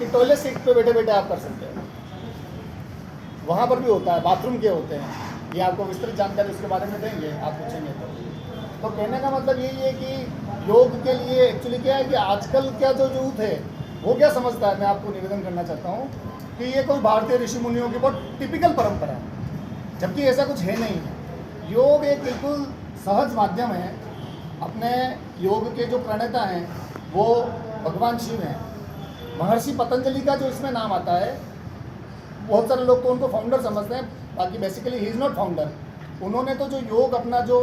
Toilet seat पे बैठे बैठे आप कर सकते हो, वहाँ पर भी होता है, बाथरूम के होते हैं। ये आपको विस्तृत जानकारी उसके बारे में देंगे, आप पूछेंगे तो कहने का मतलब यही है कि योग के लिए एक्चुअली क्या है कि आजकल क्या जो यूथ है वो क्या समझता है, मैं आपको निवेदन करना चाहता हूँ कि ये कोई भारतीय ऋषि मुनियों की बहुत टिपिकल परंपरा है, जबकि ऐसा कुछ है नहीं है। योग एक बिल्कुल सहज माध्यम है। अपने योग के जो प्रणेता हैं वो भगवान शिव हैं। महर्षि पतंजलि का जो इसमें नाम आता है, बहुत सारे लोग तो उनको फाउंडर समझते हैं, बाकी basically he is not founder. उन्होंने तो जो योग अपना जो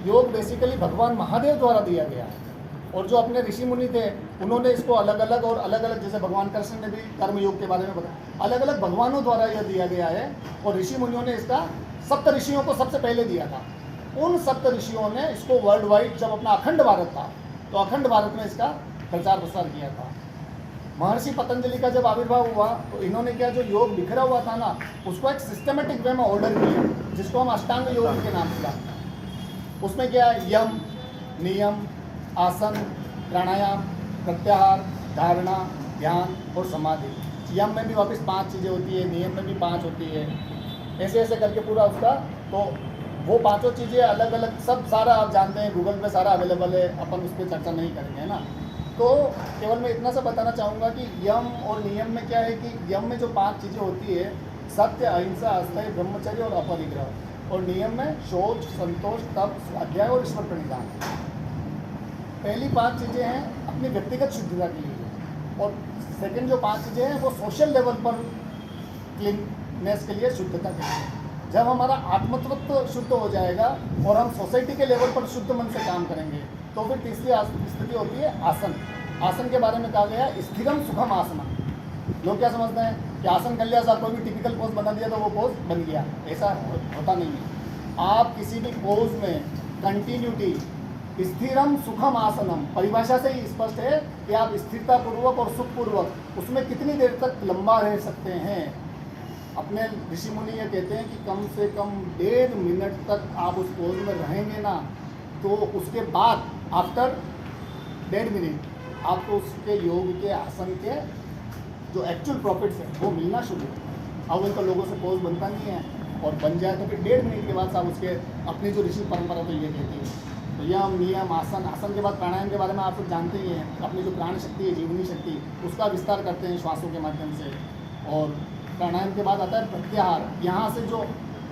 योग बेसिकली भगवान महादेव द्वारा दिया गया है, और जो अपने ऋषि मुनि थे उन्होंने इसको अलग अलग और अलग अलग, जैसे भगवान कृष्ण ने भी कर्म योग के बारे में बताया, अलग अलग भगवानों द्वारा यह दिया गया है। और ऋषि मुनियों ने इसका सप्त ऋषियों को सबसे पहले दिया था। उन सप्त ऋषियों ने इसको वर्ल्ड वाइड, जब अपना अखंड भारत था तो अखंड भारत में इसका प्रचार प्रसार किया था। महर्षि पतंजलि का जब आविर्भाव हुआ तो इन्होंने क्या, जो योग बिखरा हुआ था ना, उसको एक सिस्टमेटिक वे में ऑर्डर किया, जिसको हम अष्टांग योग के नाम से जानते हैं। उसमें क्या है, यम, नियम, आसन, प्राणायाम, प्रत्याहार, धारणा, ध्यान और समाधि। यम में भी वापस 5 चीज़ें होती है, नियम में भी 5 होती है, ऐसे ऐसे करके पूरा उसका। तो वो 5 चीज़ें अलग अलग, सब सारा आप जानते हैं, गूगल पे सारा अवेलेबल है, अपन उस पर चर्चा नहीं करेंगे, है ना। तो केवल मैं इतना सा बताना चाहूँगा कि यम और नियम में क्या है कि यम में जो 5 चीज़ें होती है, सत्य, अहिंसा, अस्थेय, ब्रह्मचर्य और अपरिग्रह। और नियम में शौच, संतोष, तप, स्वाध्याय और ईश्वर प्रणिधान। पहली 5 चीज़ें हैं अपनी व्यक्तिगत शुद्धता के लिए, और सेकंड जो 5 चीज़ें हैं वो सोशल लेवल पर क्लीननेस के लिए, शुद्धता के लिए। जब हमारा आत्मतत्व शुद्ध हो जाएगा और हम सोसाइटी के लेवल पर शुद्ध मन से काम करेंगे, तो फिर तीसरी स्थिति होती है आसन। आसन के बारे में कहा गया स्थिरम सुखम आसना। लोग क्या समझते हैं कि आसन कर लिया, कोई भी टिपिकल पोज बना दिया तो वो पोज बन गया, ऐसा होता नहीं है। आप किसी भी पोज में कंटिन्यूटी, स्थिरम सुखम आसनम, परिभाषा से ही स्पष्ट है कि आप स्थिरतापूर्वक और सुखपूर्वक उसमें कितनी देर तक लंबा रह सकते हैं। अपने ऋषि मुनि ये कहते हैं कि कम से कम 1.5 मिनट तक आप उस पोज में रहेंगे ना, तो उसके बाद आफ्टर 1.5 मिनट आपको उसके योग के आसन के जो एक्चुअल प्रॉफिट्स हैं वो मिलना शुरू होगा। अब उनका लोगों से पोज बनता नहीं है, और बन जाए तो फिर 1.5 मिनट के बाद आप उसके अपनी जो ऋषि परंपरा तो ये कहती है। तो यम, नियम, आसन, आसन के बाद प्राणायाम के बारे में आप सब जानते ही हैं। अपनी जो प्राण शक्ति है, जीवनी शक्ति, उसका विस्तार करते हैं श्वासों के माध्यम से। और प्राणायाम के बाद आता है प्रत्याहार। यहाँ से जो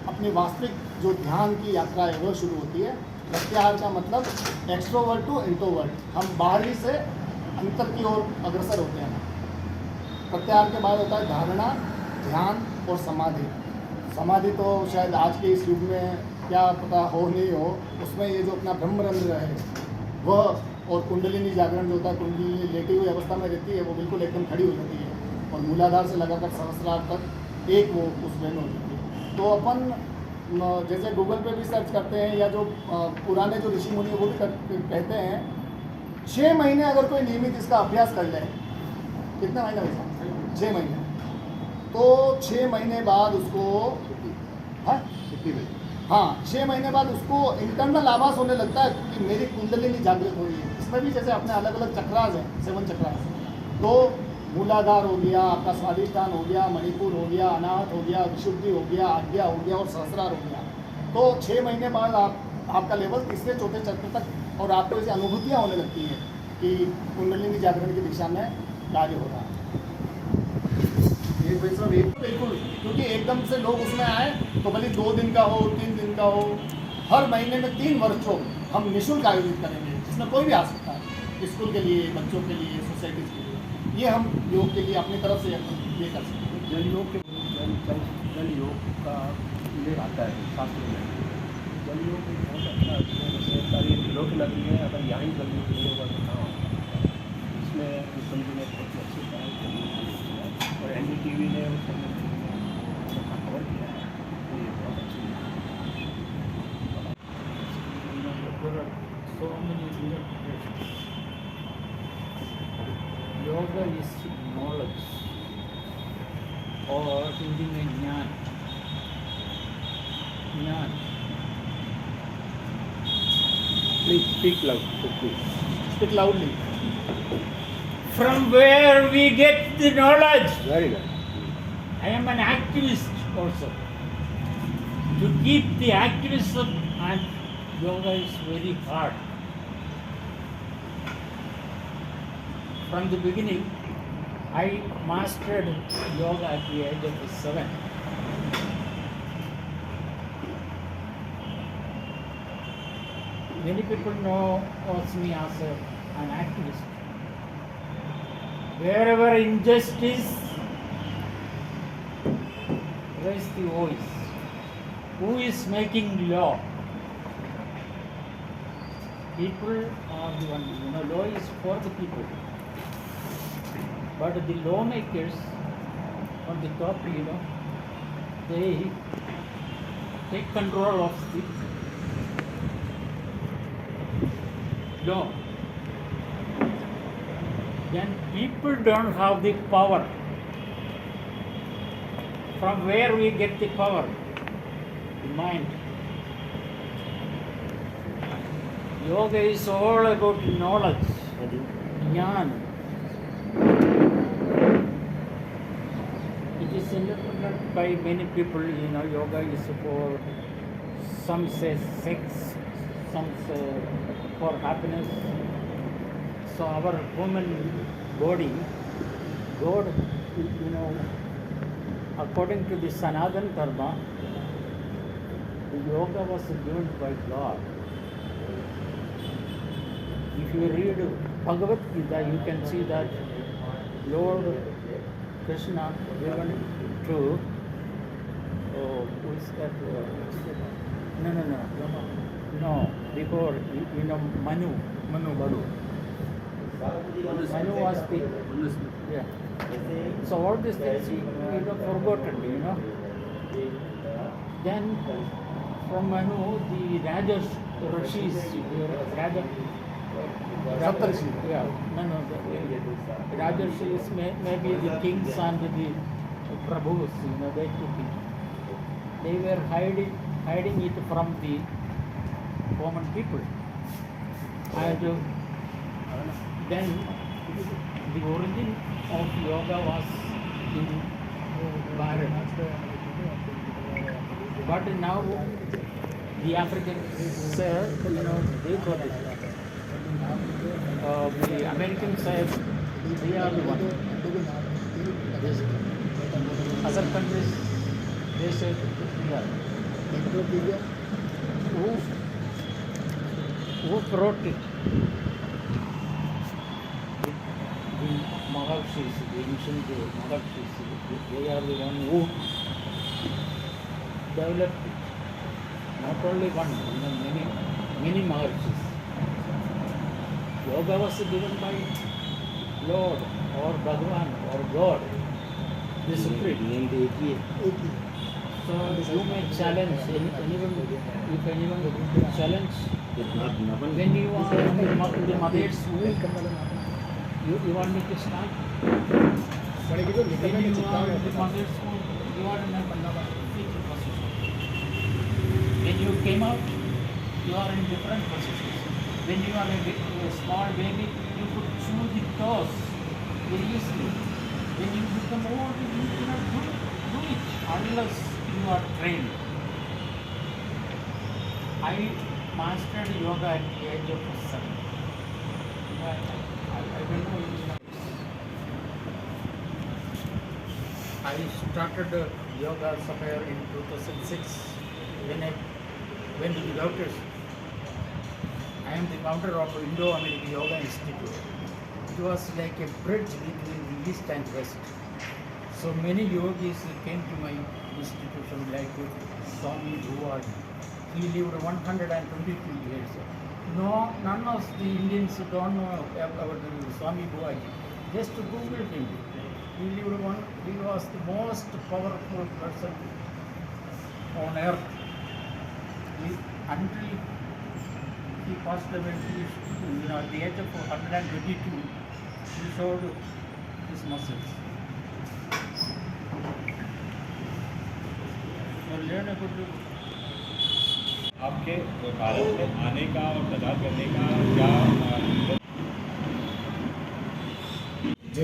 अपनी वास्तविक जो ध्यान की यात्रा है वो शुरू होती है। प्रत्याहार का मतलब एक्सट्रोवर्ट टू इंट्रोवर्ट, हम बाहरी से अंतर की ओर अग्रसर होते हैं। प्रत्याहार के बाद होता है धारणा, ध्यान और समाधि। समाधि तो शायद आज के इस युग में क्या पता हो नहीं हो, उसमें ये जो अपना ब्रह्मरंध्र है वह, और कुंडलिनी जागरण जो होता है, कुंडलिनी लेटी हुई अवस्था में रहती है, वो बिल्कुल एकदम खड़ी हो जाती है, और मूलाधार से लगाकर सहस्रार तक एक वो उस में हो जाती है। तो अपन जैसे गूगल पे भी सर्च करते हैं, या जो पुराने जो ऋषि मुनि वो भी कहते हैं 6 महीने अगर कोई नियमित इसका अभ्यास कर ले, कितना महीना वैसा 6 महीने, तो 6 महीने बाद उसको हाँ 6 महीने बाद उसको इंटरनल आभास होने लगता है कि मेरी कुंडलिनी जागृत हो रही है। इसमें भी जैसे अपने अलग अलग चक्रास हैं, 7 चक्रास। तो मूलाधार हो गया, आपका स्वादिष्ठान हो गया, मणिपुर हो गया, अनाहत हो गया, विशुद्धि हो गया, आज्ञा हो गया और सहस्रार हो गया। तो 6 महीने बाद आपका लेवल तीसरे चौथे चक्र तक, और आपको ऐसी अनुभूतियाँ होने लगती हैं कि कुंडलिनी जागरण की दिशा में कार्य हो रहा है। बिल्कुल, क्योंकि एकदम से लोग उसमें आए तो भले 2 दिन का हो, 3 दिन का हो, हर महीने में 3 वर्कशॉप हम निःशुल्क आयोजित करेंगे, जिसमें कोई भी आ सकता है, स्कूल के लिए, बच्चों के लिए, सोसाइटीज़ के लिए। ये हम योग के लिए अपनी तरफ से ये कर सकते हैं। जल योग के जल योग का उल्लेख आता है शास्त्र में। जल योग एक बहुत अच्छा, जैसे सारी लोक नदी है, अगर यहाँ ही जल योग नहीं होगा तो कहाँ होगा। इसमें विक्रम जी ने बहुत अच्छी तरह और NDTV ने कवर किया है, तो ये बहुत अच्छी है। So many yoga is knowledge or Hindi में ज्ञान। Please speak loud, please. Speak loudly. from where we get the knowledge. Very good. I am an activist also. To keep the activism and yoga is very hard. From the beginning, I mastered yoga at the age of 7. Many people know me as an activist. Wherever injustice, raise the voice. Who is making law? People are the one. Law is for the people. But the lawmakers on the top, they take control of the law. Then people don't have the power. From where we get the power? The mind. Yoga is all about knowledge, jnana. It is interpreted by many people, yoga is for, some say sex, some say for happiness. So our human body, God, according to the Sanatana Dharma, the yoga was given by God. If you read Bhagavad Gita, you can see that Lord Krishna given to, who is that? No, before, Manu. Manu was the, yeah. So all these things he forgotten, Then from Manu, the Rajas, Rishis, Saptarshi. Yeah, the Rajarshis maybe the kings and the Prabhus, they took it. They were hiding it from the common people. And then the origin of yoga was in Bharat. But now the Africans, they got it. The Americans said they are the one. Other countries, they said we are. Who brought it? The Maharshis, the ancient Maharshis, they are the one who developed it. Not only one, many Maharshis. Yoga was given by Lord or Bhagavan or God, the Supreme. So you may challenge anyone, if anyone challenge, when you are in the mother's womb, you want me to start? When you are in the mother's womb, you are in a fetal position. When you came out, you are in different positions. When you are a small baby, you could chew the toes very easily. When you become old, you cannot do it unless you are trained. I mastered yoga at the age of 7. I don't know. I started yoga somewhere in 2006 when I went to the doctors. I am the founder of Indo-American Yoga Institute. It was like a bridge between the East and West. So many yogis came to my institution, like Swami Bhuvaji. He lived 122 years. No, none of the Indians don't know about Swami Bhuvaji. Just Google him. He was the most powerful person on earth. Until he passed away, at the age of 122, he showed his muscles. आपके भारत में आने का और प्रचार करने का क्या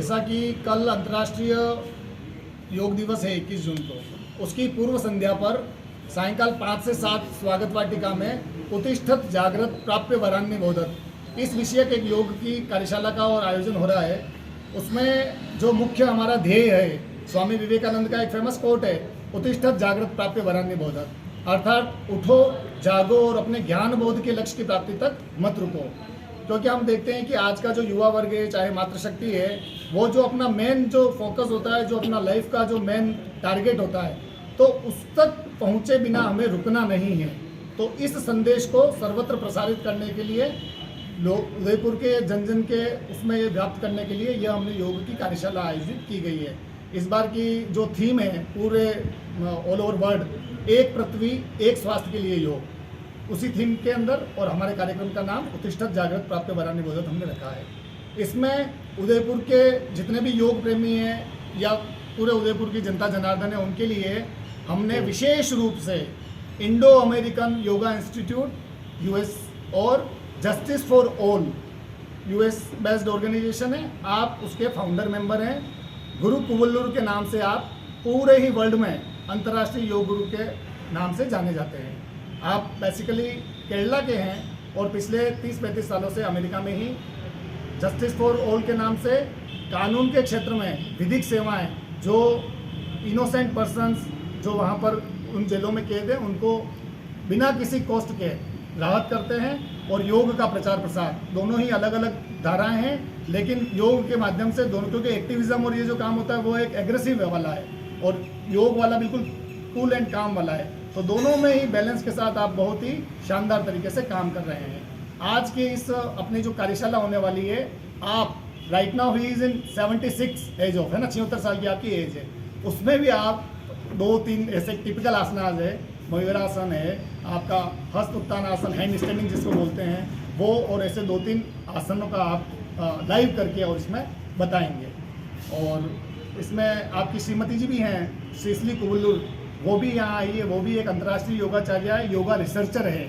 जैसा कि कल अंतर्राष्ट्रीय योग दिवस है 21 जून को, उसकी पूर्व संध्या पर सायंकाल 5 से 7 स्वागत वाटिका में उत्तिष्ठत जागृत प्राप्य वरान्य बोधत इस विषय के एक योग की कार्यशाला का और आयोजन हो रहा है। उसमें जो मुख्य हमारा ध्येय है, स्वामी विवेकानंद का एक फेमस कोट है, उत्तिष्ठत जागृत प्राप्य वरान्य बोधत, अर्थात उठो, जागो और अपने ज्ञान बोध के लक्ष्य की प्राप्ति तक मत रुको। क्योंकि हम देखते हैं कि आज का जो युवा वर्ग है, चाहे मातृशक्ति है, वो जो अपना मेन जो फोकस होता है, जो अपना लाइफ का जो मेन टारगेट होता है, तो उस तक पहुँचे बिना हमें रुकना नहीं है। तो इस संदेश को सर्वत्र प्रसारित करने के लिए लोग उदयपुर के जन जन के उसमें ये व्याप्त करने के लिए यह हमने योग की कार्यशाला आयोजित की गई है। इस बार की जो थीम है पूरे ऑल ओवर वर्ल्ड, एक पृथ्वी एक स्वास्थ्य के लिए योग, उसी थीम के अंदर और हमारे कार्यक्रम का नाम उत्तिष्ठत जागृत प्राप्य वरान्य बोधत हमने रखा है। इसमें उदयपुर के जितने भी योग प्रेमी हैं या पूरे उदयपुर की जनता जनार्दन है, उनके लिए हमने विशेष रूप से Indo American yoga institute US और justice for all US based organisation है, आप उसके फाउंडर मेंबर हैं। गुरु कुवल्लूर के नाम से आप पूरे ही वर्ल्ड में अंतर्राष्ट्रीय योग गुरु के नाम से जाने जाते हैं। आप बेसिकली केरला के हैं और पिछले 30-35 सालों से अमेरिका में ही जस्टिस फॉर ऑल के नाम से कानून के क्षेत्र में विधिक सेवाएं, जो इनोसेंट पर्सन्स जो वहाँ पर उन जेलों में कैद हैं, उनको बिना किसी कॉस्ट के राहत करते हैं। और योग का प्रचार प्रसार, दोनों ही अलग अलग धाराएं हैं, लेकिन योग के माध्यम से दोनों, क्योंकि एक्टिविज्म और ये जो काम होता है वो एक एग्रेसिव वाला है और योग वाला बिल्कुल कूल एंड काम वाला है। तो दोनों में ही बैलेंस के साथ आप बहुत ही शानदार तरीके से काम कर रहे हैं। आज की इस अपनी जो कार्यशाला होने वाली है, आप राइट नाउ ही इज इन 76 एज ऑफ, है ना, 76 साल की आपकी एज है, उसमें भी आप 2-3 ऐसे टिपिकल आसनास है, मयूरासन है, आपका हस्त उत्तान आसन, हैंड स्टैंडिंग जिसको बोलते हैं वो, और ऐसे 2-3 आसनों का आप लाइव करके और इसमें बताएंगे। और इसमें आपकी श्रीमती जी भी हैं, श्रीश्री कुवल्लूर, वो भी यहाँ आई है, वो भी एक अंतर्राष्ट्रीय योगाचार्य है, योगा रिसर्चर है।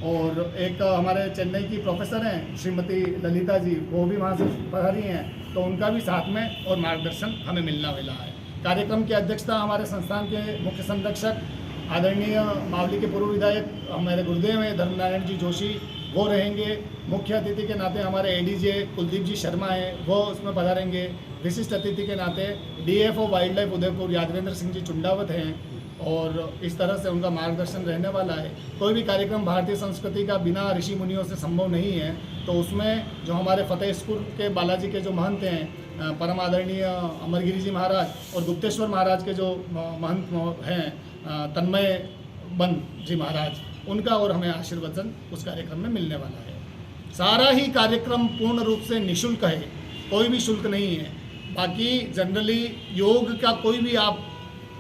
और एक हमारे चेन्नई की प्रोफेसर हैं श्रीमती ललिता जी, वो भी वहाँ से पधारी हैं, तो उनका भी साथ में और मार्गदर्शन हमें मिलना वाला है। कार्यक्रम की अध्यक्षता हमारे संस्थान के मुख्य संरक्षक आदरणीय मावली के पूर्व विधायक हमारे गुरुदेव हैं धर्मनारायण जी जोशी, वो रहेंगे। मुख्य अतिथि के नाते हमारे एडीजे कुलदीप जी शर्मा हैं, वो उसमें पधारेंगे। विशिष्ट अतिथि के नाते DFO wildlife Udaipur Yadvendra Singh ji Chundawat हैं, और इस तरह से उनका मार्गदर्शन रहने वाला है। कोई भी कार्यक्रम भारतीय संस्कृति का बिना ऋषि मुनियों से संभव नहीं है, तो उसमें जो हमारे फतेहपुर के बालाजी के जो महंत हैं, परम आदरणीय अमरगिरी जी महाराज, और गुप्तेश्वर महाराज के जो महंत हैं तन्मय बन जी महाराज, उनका और हमें आशीर्वचन उस कार्यक्रम में मिलने वाला है। सारा ही कार्यक्रम पूर्ण रूप से निःशुल्क है, कोई भी शुल्क नहीं है। बाकी जनरली योग का कोई भी आप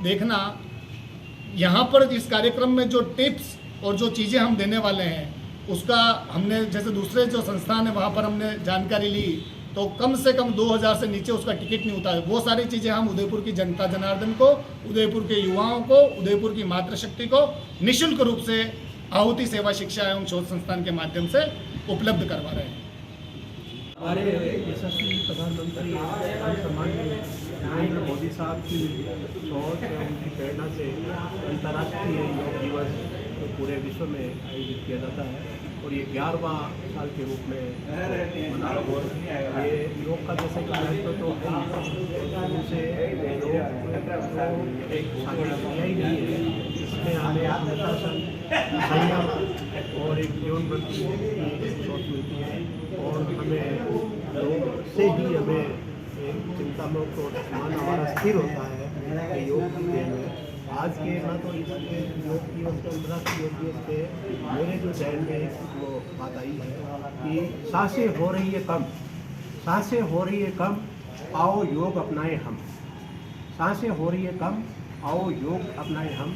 देखना, यहाँ पर इस कार्यक्रम में जो टिप्स और जो चीज़ें हम देने वाले हैं, उसका हमने जैसे दूसरे जो संस्थान है वहाँ पर हमने जानकारी ली, तो कम से कम 2000 से नीचे उसका टिकट नहीं होता है। वो सारी चीज़ें हम उदयपुर की जनता जनार्दन को, उदयपुर के युवाओं को, उदयपुर की मातृशक्ति को निःशुल्क रूप से आहुति सेवा शिक्षा एवं शोध संस्थान के माध्यम से उपलब्ध करवा रहे हैं। हमारे यशस्वी प्रधानमंत्री सम्माननीय नरेंद्र मोदी साहब की सोच और उनकी प्रेरणा से अंतर्राष्ट्रीय योग दिवस पूरे विश्व में आयोजित किया जाता है, और ये 11वां साल के रूप में मना रहा है। ये योग का जैसे कि महत्व तो है, उनसे योग एक शांति क्रिया ही नहीं है, इसमें हमें अनुशासन, संयम और एक जीवन वृत्ति की सोच मिलती है, और हमें योग से ही हमें एक चिंता मुक्त और मन हमारा स्थिर होता है। योग की देन है। आज के ना तो इसके योग दिवस के, अंतर्राष्ट्रीय योग दिवस के मेरे जो जहन में एक वो बात आई है कि सांसें हो रही है कम, सांसें हो रही है कम, आओ योग अपनाएं हम। सांसें हो रही है कम, आओ योग अपनाएं हम,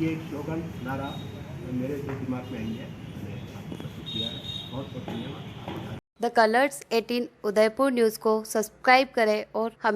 ये स्लोगन नारा मेरे जो दिमाग में आई है, मैंने आपको प्रस्तुत किया है। बहुत बहुत धन्यवाद। द कलर्स 18 उदयपुर न्यूज़ को सब्सक्राइब करें और हम